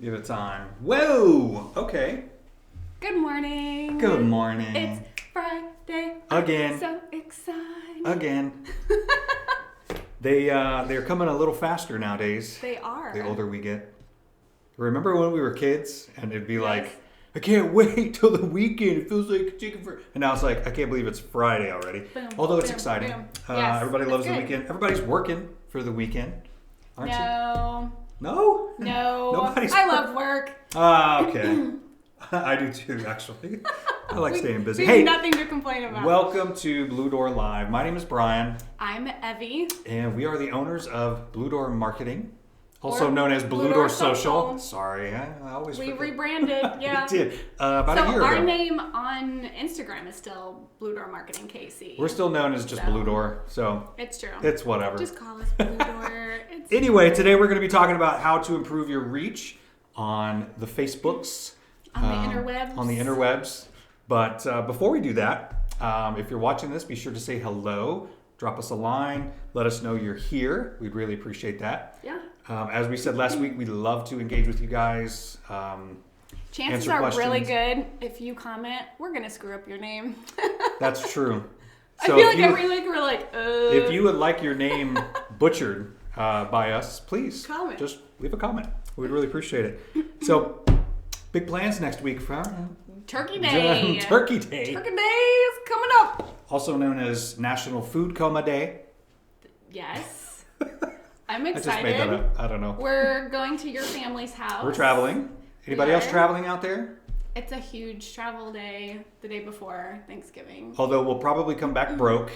Give it time. Whoa! Okay. Good morning. Good morning. It's Friday. Again. I'm so excited. Again. They're coming a little faster nowadays. They are. The older we get. Remember when we were kids and it'd be Yes. like, I can't wait till the weekend. It feels like chicken for. And now it's like, I can't believe it's Friday already. Boom, Although it's boom, exciting. boom. Yes, Everybody it's loves the good. weekend. Everybody's working for the weekend. Aren't you? No. No? No. Nobody's I love work. Ah, okay. I do too, actually. I like staying busy. We Hey, have nothing to complain about. welcome to Blue Door Live. My name is Brian, I'm Evie. and we are the owners of Blue Door Marketing, also Or known as Blue Blue Door Door Social. Social. Sorry, I always We forget. rebranded. Yeah. We did about a year So our ago. name on Instagram is still Blue Door Marketing KC. We're still known as just So. Blue Door, so It's true. it's whatever. Just call us Blue Door. It's Anyway, today we're going to be talking about how to improve your reach on the Facebooks. On the interwebs. On the interwebs. But before we do that, if you're watching this, be sure to say hello. Drop us a line. Let us know you're here. We'd really appreciate that. Yeah. As we said last week, we love to engage with you guys. Chances answer are really questions. good if you comment, we're going to screw up your name. That's true. I So feel if like you, every week we're like, if you would like your name butchered by us, please Comment. just leave a comment. We'd really appreciate it. So, big plans next week for Turkey Day. Turkey Day. Turkey Day is coming up. Also known as National Food Coma Day. Yes. I'm I just made that excited. up. I don't know. We're going to your family's house. We're traveling. Anybody We else are. traveling out there? It's a huge travel day the day before Thanksgiving. Although we'll probably come back broke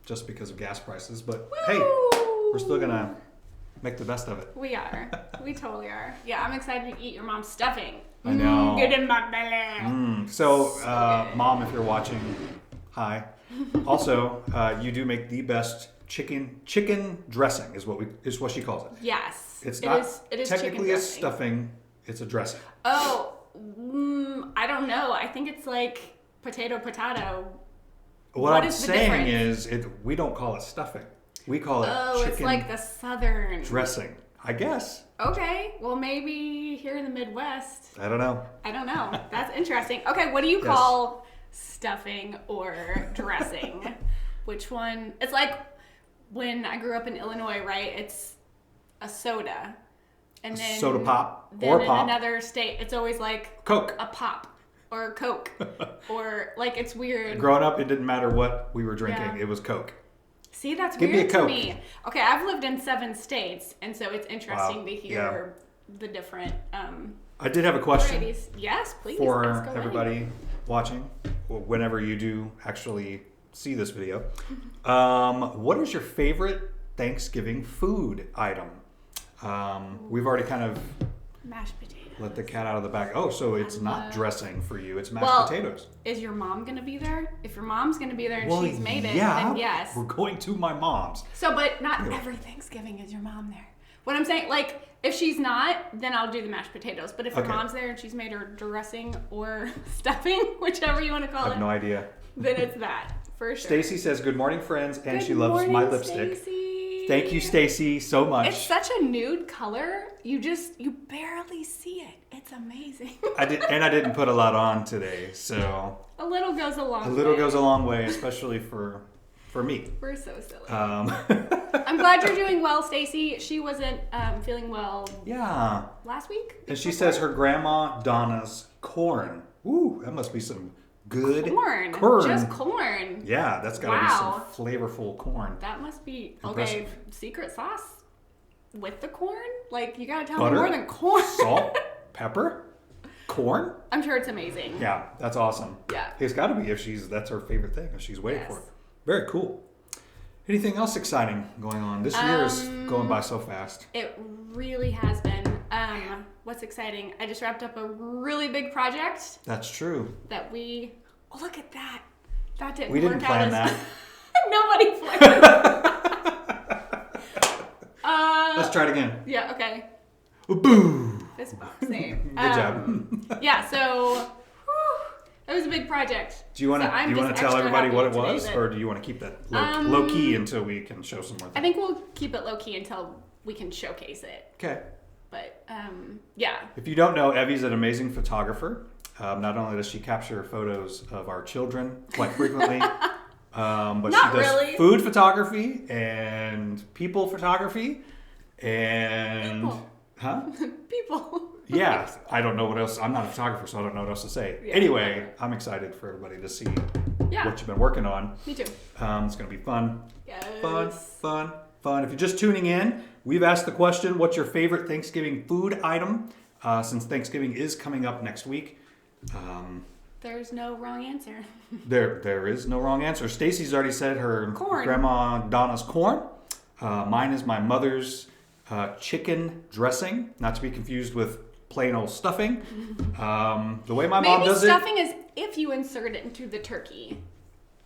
just because of gas prices. But hey, we're still going to make the best of it. We are. We totally are. Yeah, I'm excited to eat your mom's stuffing. I know. Get in my belly. So, good. Mom, if you're watching, hi. Also, you do make the best chicken dressing is what she calls it. Yes. It's It not is chicken technically a dressing. stuffing, it's a dressing. Oh, I don't know. I think it's like potato. What I'm is the saying difference? is we don't call it stuffing. We call it Oh, chicken it's like the southern. dressing. I guess. Okay, well maybe here in the Midwest. I don't know. I don't know. That's interesting. Okay, what do you Yes. call stuffing or dressing? Which one? It's like when I grew up in Illinois, right? It's a soda. And then Soda pop then or in pop. another state, it's always like Coke. a pop or a Coke. Or like it's weird. Growing up, it didn't matter what we were drinking. Yeah. it was Coke. See, that's Give me weird a to Coke. me. Okay, I've lived in 7 states, and so it's interesting Wow, to hear the different I did have a question varieties. Yes, please. for ask away. everybody watching, or whenever you do actually see this video. What is your favorite Thanksgiving food item? We've already kind of Mashed potatoes. let the cat out of the bag. Oh, so it's not love- dressing for you. It's mashed Well, potatoes. Is your mom gonna be there? If your mom's gonna be there and she's made it, yeah, then yes. we're going to my mom's. So, but not every Thanksgiving is your mom there. What I'm saying, like, if she's not, then I'll do the mashed potatoes. But if your Okay. mom's there and she's made her dressing or stuffing, whichever you want to I call have it, no idea. then it's that for sure. Stacy says, good morning, friends, and Good she loves morning, my lipstick. Stacey. Thank you, Stacy, so much. It's such a nude color. You barely see it. It's amazing. I didn't put a lot on today, so A little goes a long a little way. goes a long way, especially for me. We're so silly. Um, I'm glad you're doing well, Stacy. She wasn't feeling well yeah, last week. and she says her grandma Donna's corn. Ooh, that must be some good Corn. corn. Just corn. Yeah, that's got to Wow. be some flavorful corn. That must be Impressive. okay. Secret sauce with the corn? Like you gotta tell Butter? me more than corn. Salt, pepper, corn. I'm sure it's amazing. Yeah, that's awesome. Yeah. It's got to be if that's her favorite thing. If she's waiting Yes. for it. Very cool. Anything else exciting going on? This year is going by so fast. It really has been. What's exciting? I just wrapped up a really big project That's true. that we. Oh, look at that! That didn't We work didn't out plan as- that. Nobody planned. Let's try it again. Yeah. Okay. Boo! Fist bump. Same. Good job. Yeah. So. It was a big project. Do you want to So I'm tell just extra everybody what it happy today was, that- or do you want to keep that low key until we can show some more I things? think we'll keep it low key until we can showcase it. Okay. But yeah. If you don't know, Evie's an amazing photographer. Not only does she capture photos of our children quite frequently, but Not she does really. food photography and people photography and People. huh? People. Yeah, I don't know what else. I'm not a photographer, so I don't know what else to say. Yeah. Anyway, I'm excited for everybody to see Yeah. what you've been working on. Me too. It's going to be fun. Yes. Fun. If you're just tuning in, we've asked the question, what's your favorite Thanksgiving food item? Since Thanksgiving is coming up next week. There's no wrong answer. There is no wrong answer. Stacy's already said her Corn. Grandma Donna's corn. Mine is my mother's chicken dressing, not to be confused with plain old stuffing. The way my mom Maybe does stuffing is if you insert it into the turkey.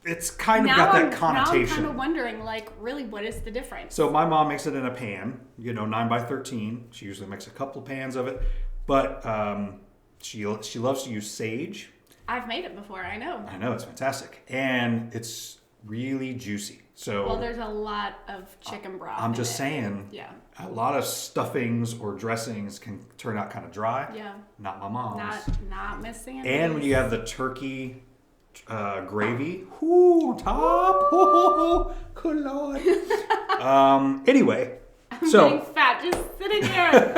it's kind of Now got I'm that connotation. kind of wondering, like, really, what is the difference? So my mom makes it in a pan, 9x13. She usually makes a couple of pans of it, but she loves to use sage. I've made it before, I know. I know, it's fantastic, and it's really juicy. So Well, there's a lot of chicken broth. I'm in just it. saying, Yeah. a lot of stuffings or dressings can turn out kind of dry. Yeah. Not my mom's. Not Miss Sandy's. And when you have the turkey gravy, whoo, on top, oh, good lord. Anyway, I'm so getting fat just sitting here.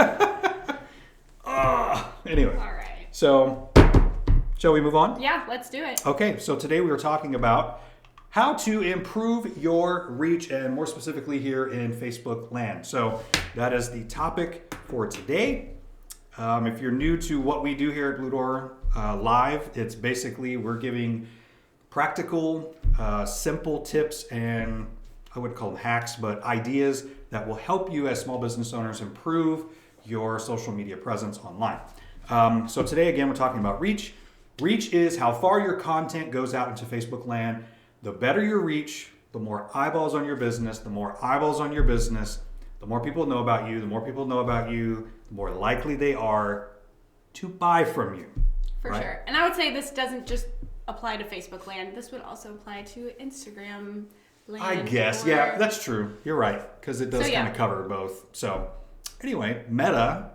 anyway, All right. so shall we move on? Yeah, let's do it. Okay, so today we were talking about how to improve your reach, and more specifically here in Facebook land. So that is the topic for today. If you're new to what we do here at Blue Door Live, it's basically we're giving practical, simple tips and I wouldn't call them hacks, but ideas that will help you as small business owners improve your social media presence online. So today, again, we're talking about reach. Reach is how far your content goes out into Facebook land. The better your reach, the more eyeballs on your business, the more eyeballs on your business, the more people know about you, the more people know about you, the more likely they are to buy from you. For right? sure. And I would say this doesn't just apply to Facebook land. This would also apply to Instagram land. I guess, or- yeah, that's true. You're right, because it does So, yeah. kind of cover both. So anyway, Meta,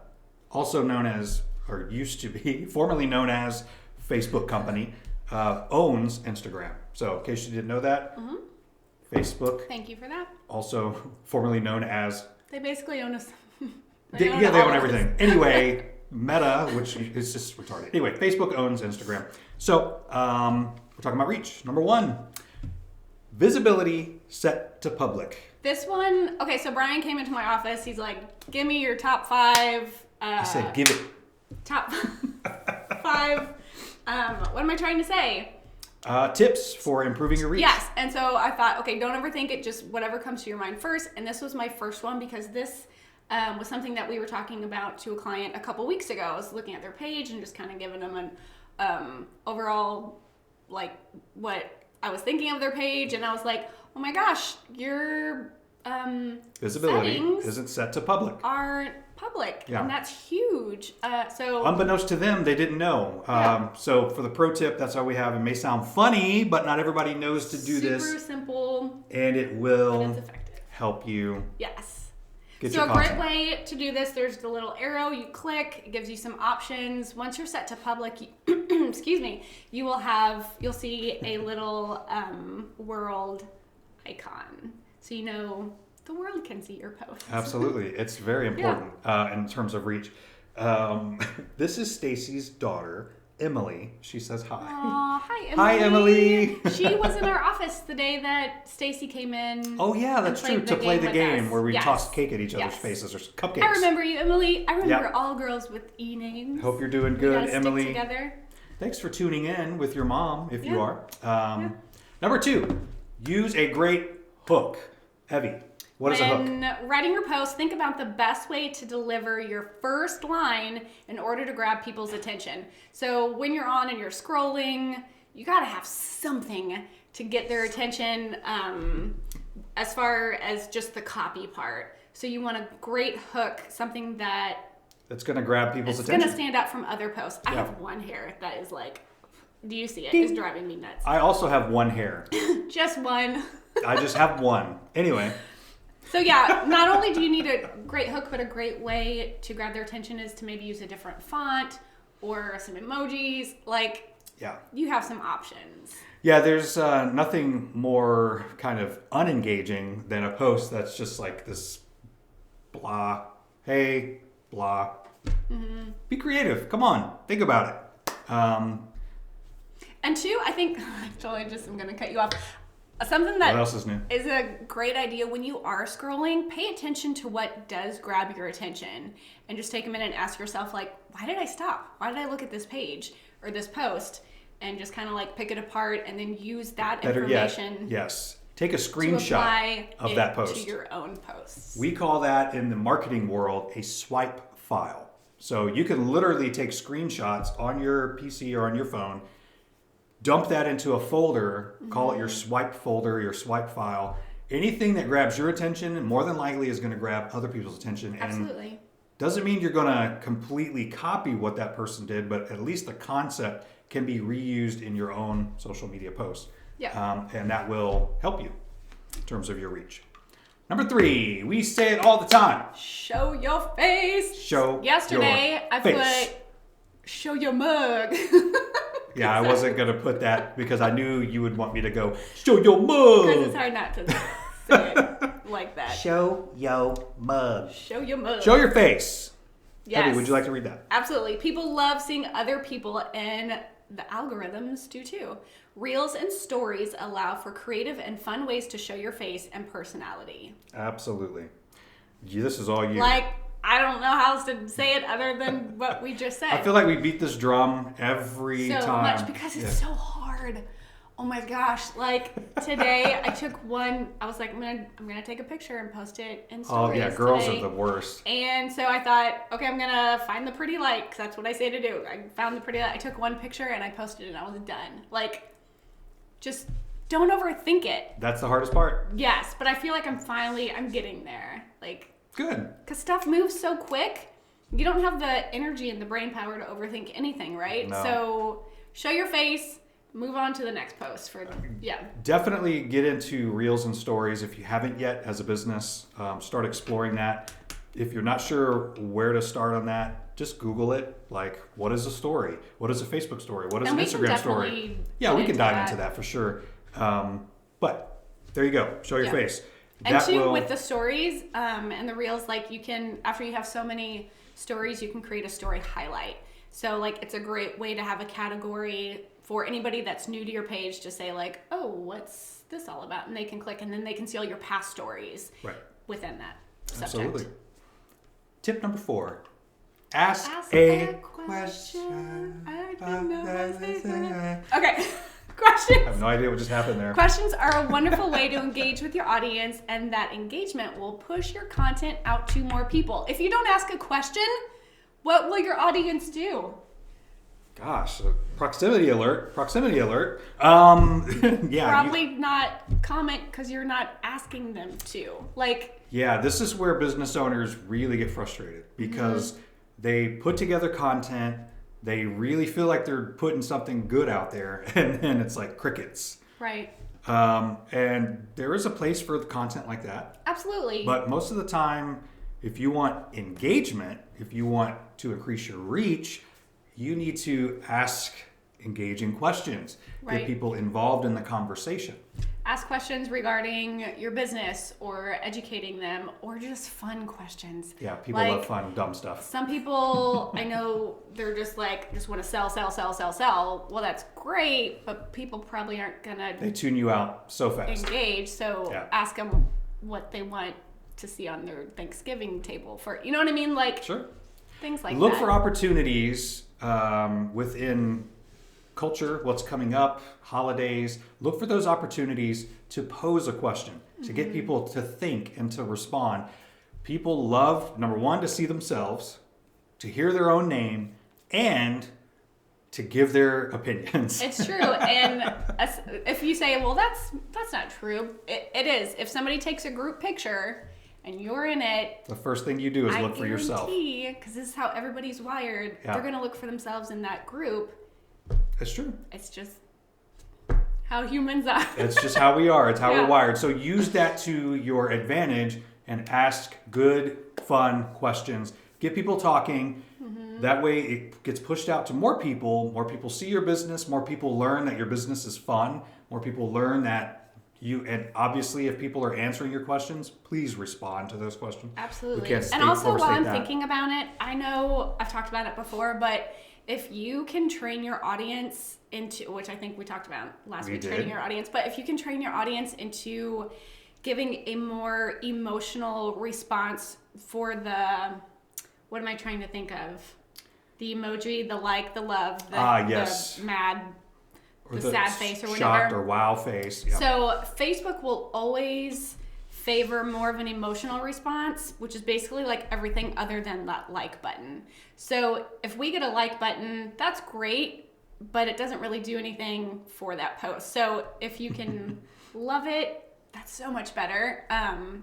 also known as, or used to be, formerly known as Facebook company, owns Instagram. So in case you didn't know that, Facebook, Thank you for that. also formerly known as, They basically own us. they all own of us. everything. Anyway, Meta, which is just retarded. Anyway, Facebook owns Instagram. So we're talking about reach. Number one, visibility set to public. This one, okay, so Brian came into my office. He's like, give me your top 5. I said, give it. Top 5. What am I trying to say? Tips for improving your reach. Yes, and so I thought, okay, don't overthink it, just whatever comes to your mind first. And this was my first one because this was something that we were talking about to a client a couple weeks ago. I was looking at their page and just kind of giving them an overall, like, what I was thinking of their page. And I was like, oh my gosh, your Visibility settings isn't set to public. aren't public. Yeah. And that's huge. So Unbeknownst to them, they didn't know. Yeah. So for the pro tip, that's how we have. It may sound funny, but not everybody knows to do super this, simple, and it but will it's effective. help you Yes. get So your a great content. way to do this, there's the little arrow, you click, it gives you some options. Once you're set to public, you, excuse me, you'll see a little world icon. So you know the world can see your posts. Absolutely, it's very important in terms of reach. This is Stacy's daughter, Emily. She says hi. Aw, hi Emily. Hi, Emily. She was in our office the day that Stacy came in. Oh yeah, that's and true. played To play the with game us. where we Yes. toss cake at each other's Yes. faces or cupcakes. I remember you, Emily. I remember Yep. all girls with E names. Hope you're doing We good, gotta Emily. Stick together. Thanks for tuning in with your mom, if you Yeah. are. Number 2, use a great hook. Evie, what is a hook? When writing your post, think about the best way to deliver your first line in order to grab people's attention. So when you're on and you're scrolling, you gotta have something to get their attention as far as just the copy part. So you want a great hook, something that That's going to grab people's is attention. gonna stand out from other posts. I Yeah. have one here that is like, do you see it? It's driving me nuts. I also have one hair. Just one. I just have one. Anyway, So yeah, not only do you need a great hook, but a great way to grab their attention is to maybe use a different font or some emojis. Like, Yeah. you have some options. Yeah, there's nothing more kind of unengaging than a post that's just like this blah, hey, blah. Be creative. Come on, think about it. And two, I think, actually, I'm going to cut you off. Something that What else is new? is a great idea when you are scrolling, pay attention to what does grab your attention and just take a minute and ask yourself, like, why did I stop? Why did I look at this page or this post? And just kind of like pick it apart and then use that Better yet, information yes. Take a to screenshot apply of it that post. to your own posts. We call that in the marketing world a swipe file. So you can literally take screenshots on your PC or on your phone, dump that into a folder, call it your swipe folder, your swipe file. Anything that grabs your attention more than likely is going to grab other people's attention. And Absolutely. doesn't mean you're going to completely copy what that person did, but at least the concept can be reused in your own social media posts. Yeah. And that will help you in terms of your reach. Number 3, we say it all the time. Show your face. Show Yesterday, your I face. put show your mug. Yeah, I wasn't going to put that because I knew you would want me to go, show your Because it's mug. hard not to say it like that. Show your mug. Show your mug. Show your face. Yes. Debbie, would you like to read that? Absolutely. People love seeing other people, and the algorithms do too. Reels and stories allow for creative and fun ways to show your face and personality. Absolutely. This is all you. Like, I don't know how else to say it other than what we just said. I feel like we beat this drum every so time. much because it's so hard. Oh my gosh! Like today, I took one. I was like, I'm gonna take a picture and post it in Oh stories. yeah, girls today. are the worst. And so I thought, okay, I'm gonna find the pretty light because that's what I say to do. I found the pretty light. I took one picture and I posted it and I was done. Like, just don't overthink it. That's the hardest part. Yes, but I feel like I'm getting there. Like, Good. because stuff moves so quick, you don't have the energy and the brain power to overthink anything, right? No. So show your face, move on to the next post. Definitely get into reels and stories if you haven't yet as a business. Start exploring that. If you're not sure where to start on that, just Google it. Like, what is a story? What is a Facebook story? What is And an we can Instagram story? definitely Yeah, get we can into dive that. into that for sure. But there you go. Show your Yeah. face. And That two, will- with the stories and the reels, like you can, after you have so many stories, you can create a story highlight. So like it's a great way to have a category for anybody that's new to your page to say like, oh, what's this all about? And they can click and then they can see all your past stories Right. within that subject. Absolutely. Tip number 4. Ask Ask a a question. I don't know how to say that. I Okay, questions. have no idea what just happened there. Questions are a wonderful way to engage with your audience, and that engagement will push your content out to more people. If you don't ask a question, what will your audience do? Gosh, proximity alert. Proximity alert. Yeah. Probably not comment because you're not asking them to. Like, Yeah, this is where business owners really get frustrated because they put together content, they really feel like they're putting something good out there, and then it's like crickets. right. And there is a place for content like that, Absolutely. but most of the time, if you want engagement, if you want to increase your reach, you need to ask engaging questions, Right. get people involved in the conversation. Ask questions regarding your business or educating them or just fun questions. Yeah, people Like, love fun, dumb stuff. Some people, I know they're just like, just want to sell. Well, that's great, but people probably aren't going to They tune you out so fast. engage. So Yeah. ask them what they want to see on their Thanksgiving table for, you know what I mean? Like Sure. things like Look that. for opportunities within culture, what's coming up, holidays. Look for those opportunities to pose a question, to get people to think and to respond. People love, number one, to see themselves, to hear their own name, and to give their opinions. It's true. And if you say, well, that's not true, it is. If somebody takes a group picture and you're in it, The first thing you do is look for yourself. because this is how everybody's wired. Yeah. They're going to look for themselves in that group. It's true. It's just how humans are. It's just how we are. It's how Yeah. we're wired. So use that to your advantage and ask good, fun questions. Get people talking. That way it gets pushed out to more people. More people see your business. More people learn that your business is fun. More people learn that and obviously if people are answering your questions, please respond to those questions. Absolutely. We can't And also while I'm that. thinking about it, I know I've talked about it before, but if you can train your audience into, which I think we talked about last week, training your audience, but if you can train your audience into giving a more emotional response for what am I trying to think of? The emoji, the like, the love, yes. the mad, or the sad face or whatever. Shocked or wow face. Yeah. So Facebook will always favor more of an emotional response, which is basically like everything other than that like button. So if we get a like button, that's great, but it doesn't really do anything for that post. So if you can love it, that's so much better.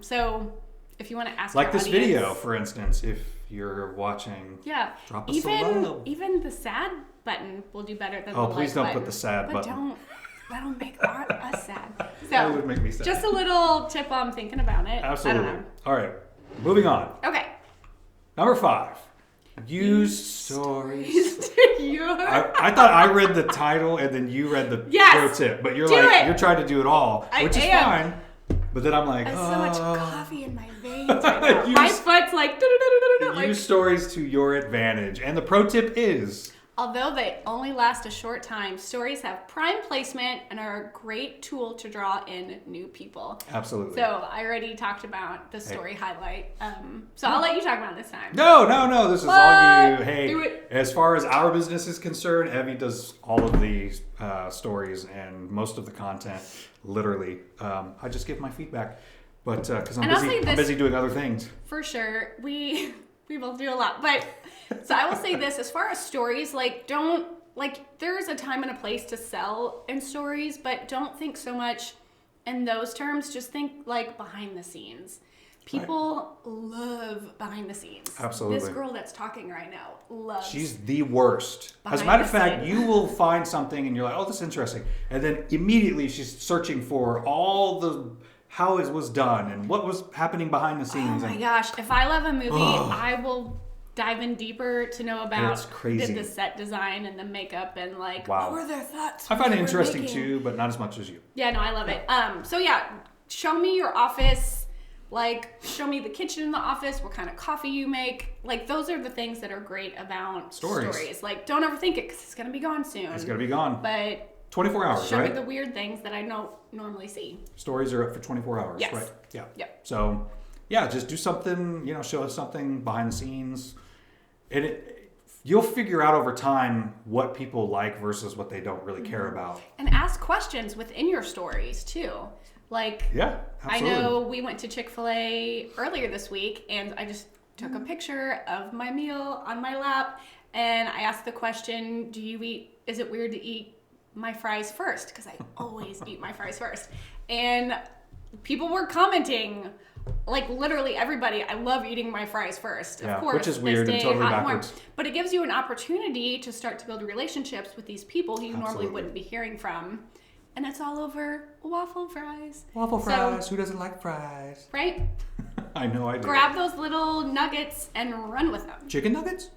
So if you want to ask like your this audience, video, for instance, if you're watching, drop us a love. Even the sad button will do better than the Oh, like please don't button. put the sad but button. Don't make us sad. So That would make me sad. just a little tip while I'm thinking about it. Absolutely. I don't know. All right, moving on. Okay. Number 5. Use stories. You- I thought I read the title and then you read the Yes! pro tip, but you're Do like it! you're trying to do it all, I which is am. fine. But then I'm like, I have so much coffee in my veins right now. Use- My foot's like, like, use stories to your advantage. And the pro tip is although they only last a short time, stories have prime placement and are a great tool to draw in new people. absolutely. So I already talked about the story highlight. So I'll let you talk about it this time. No. This is all you. What? Hey, Do it. as far as our business is concerned, Evie does all of the stories and most of the content. Literally, I just give my feedback, but because And I'll say I'm this- busy doing other things. For sure. We both do a lot. But so I will say this, as far as stories, there's a time and a place to sell in stories, but don't think so much in those terms. Just think like behind the scenes. People love behind the scenes. Absolutely. This girl that's talking right now loves. She's the worst. As a Behind matter the of fact, scenes. you will find something and you're like, oh, this is interesting. And then immediately she's searching for all the how it was done and what was happening behind the Oh scenes. my and gosh. If I love a movie, Ugh. I will dive in deeper to know about It's crazy. the set design and the makeup and like Wow. what were their thoughts. I when find it they were interesting making- too, but not as much as you. Yeah, no, I love it. So yeah, show me your office. Like, show me the kitchen in the office, what kind of coffee you make. Like, those are the things that are great about Stories. Like, don't overthink it because it's going to be gone soon. It's going to be gone. But 24 hours, show right? me the weird things that I don't normally see. Stories are up for 24 hours, Yes. right? Yeah. Yep. So, yeah, just do something, show us something behind the scenes. And you'll figure out over time what people like versus what they don't really care about. And ask questions within your stories, too. Like, Yeah, absolutely. I know we went to Chick-fil-A earlier this week, and I just took a picture of my meal on my lap, and I asked the question, is it weird to eat my fries first? Because I always eat my fries first. And people were commenting, like literally everybody, I love eating my fries first. Yeah, of course, which is they weird and stay totally hot and warm. backwards. But it gives you an opportunity to start to build relationships with these people who you normally Absolutely. wouldn't be hearing from. And it's all over waffle fries. Waffle So- fries. Who doesn't like fries? Right? I know I do. Grab those little nuggets and run with them. Chicken nuggets?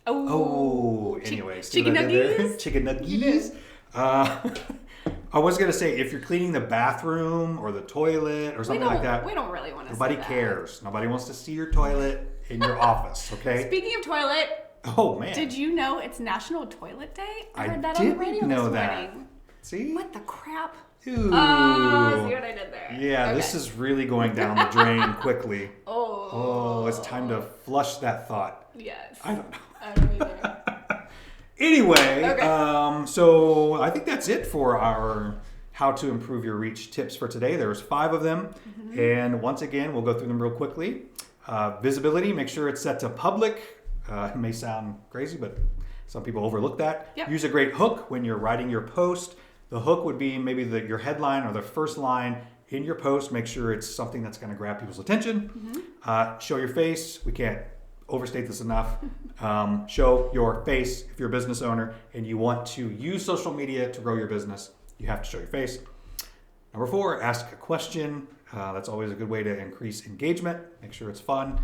Oh, Anyways. see chicken what I did there? nuggets? Chicken nuggets. I was going to say, if you're cleaning the bathroom or the toilet or We something like that, don't really want to nobody say that. cares. Nobody wants to see your toilet in your office, okay? Speaking of toilet, Oh, man. did you know it's National Toilet Day? I heard that on the didn't radio know this that. morning. See? What the crap? Ooh. Oh, see what I did there? Yeah, Okay. this is really going down the drain quickly. Oh. Oh, it's time to flush that thought. Yes. I don't know. I don't either. Anyway, Okay. so I think that's it for our how to improve your reach tips for today. There's 5 of them. Mm-hmm. And once again, we'll go through them real quickly. Visibility, make sure it's set to public. It may sound crazy, but some people overlook that. Yep. Use a great hook when you're writing your post. The hook would be maybe your headline or the first line in your post. Make sure it's something that's going to grab people's attention. Show your face. We can't overstate this enough. Show your face if you're a business owner and you want to use social media to grow your business. You have to show your face. Number 4, ask a question. That's always a good way to increase engagement, make sure it's fun,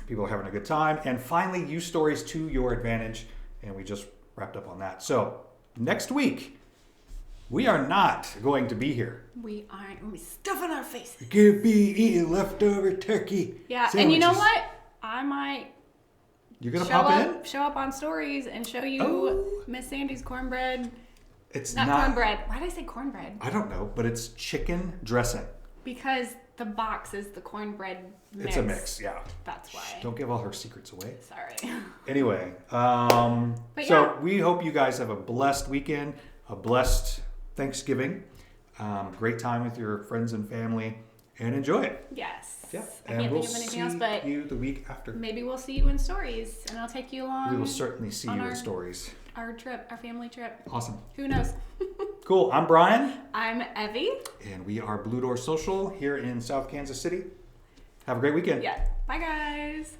people are having a good time, and finally use stories to your advantage. And we just wrapped up on that. So next week, we are not going to be here. We aren't. We'll be stuffing our faces. We can't be eating leftover turkey. Yeah, sandwiches. and you know what? I might You're gonna pop in? show up on stories and show you Oh. Miss Sandy's cornbread. It's Not not cornbread. Why did I say cornbread? I don't know, but it's chicken dressing. Because the box is the cornbread mix. It's a mix, yeah. That's why. Don't give all her secrets away. Sorry. Anyway, But so yeah. we hope you guys have a blessed weekend, a blessed Thanksgiving, great time with your friends and family, and enjoy it. Yes. Yeah, I and can't we'll think of anything see else, but you the week after. maybe we'll see you in stories, and I'll take you along. We will certainly see on you in our- stories. Our trip, our family trip. Awesome. Who knows? Cool. I'm Brian, I'm Evie. and we are Blue Door Social here in South Kansas City. Have a great weekend. Yeah. Bye, guys.